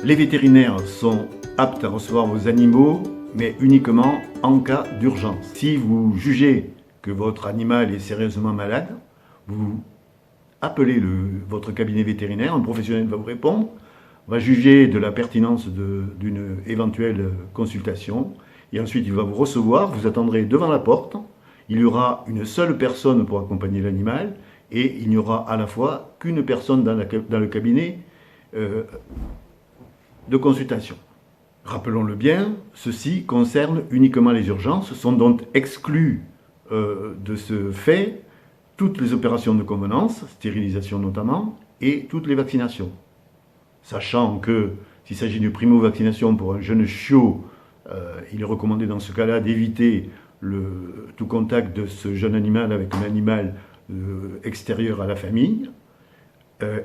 Les vétérinaires sont aptes à recevoir vos animaux, mais uniquement en cas d'urgence. Si vous jugez que votre animal est sérieusement malade, vous appelez votre cabinet vétérinaire, un professionnel va vous répondre, va juger de la pertinence d'une éventuelle consultation, et ensuite il va vous recevoir, vous attendrez devant la porte, il y aura une seule personne pour accompagner l'animal, et il n'y aura à la fois qu'une personne dans le cabinet de consultation. Rappelons-le bien, ceci concerne uniquement les urgences, sont donc exclus de ce fait toutes les opérations de convenance, stérilisation notamment, et toutes les vaccinations. Sachant que s'il s'agit de primo-vaccination pour un jeune chiot, il est recommandé dans ce cas-là d'éviter tout contact de ce jeune animal avec un animal extérieur à la famille.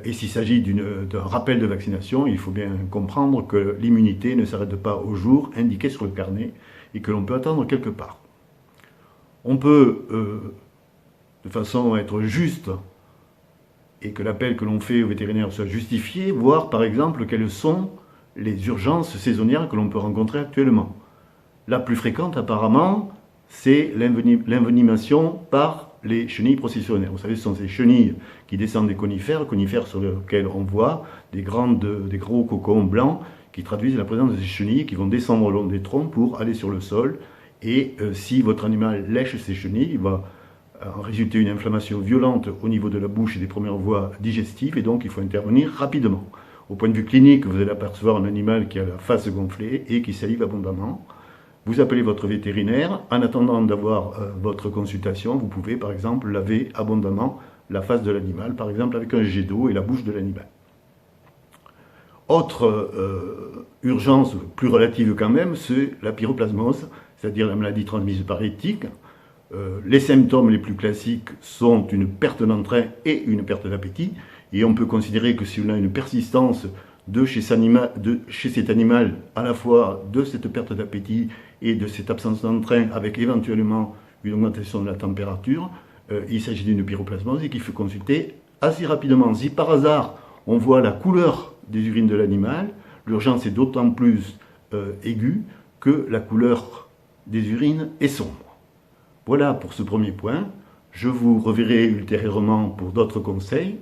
Et s'il s'agit d'un rappel de vaccination, il faut bien comprendre que l'immunité ne s'arrête pas au jour indiqué sur le carnet et que l'on peut attendre quelque part. On peut, de façon à être juste, et que l'appel que l'on fait au vétérinaire soit justifié, voir par exemple quelles sont les urgences saisonnières que l'on peut rencontrer actuellement. La plus fréquente apparemment, c'est l'envenimation par les chenilles processionnaires. Vous savez, ce sont ces chenilles qui descendent des conifères sur lesquels on voit des gros cocons blancs qui traduisent la présence de ces chenilles qui vont descendre au long des troncs pour aller sur le sol. Et si votre animal lèche ces chenilles, il va en résulter une inflammation violente au niveau de la bouche et des premières voies digestives, et donc il faut intervenir rapidement. Au point de vue clinique, vous allez apercevoir un animal qui a la face gonflée et qui salive abondamment. Vous appelez votre vétérinaire. En attendant d'avoir votre consultation, vous pouvez par exemple laver abondamment la face de l'animal, par exemple avec un jet d'eau et la bouche de l'animal. Autre urgence plus relative quand même, c'est la pyroplasmose, c'est-à-dire la maladie transmise par éthique. Les symptômes les plus classiques sont une perte d'entrain et une perte d'appétit, et on peut considérer que si on a une persistance chez cet animal, à la fois de cette perte d'appétit et de cette absence d'entrain, avec éventuellement une augmentation de la température, il s'agit d'une pyroplasmose et qu'il faut consulter assez rapidement. Si par hasard on voit la couleur des urines de l'animal, l'urgence est d'autant plus aiguë que la couleur des urines est sombre. Voilà pour ce premier point. Je vous reverrai ultérieurement pour d'autres conseils.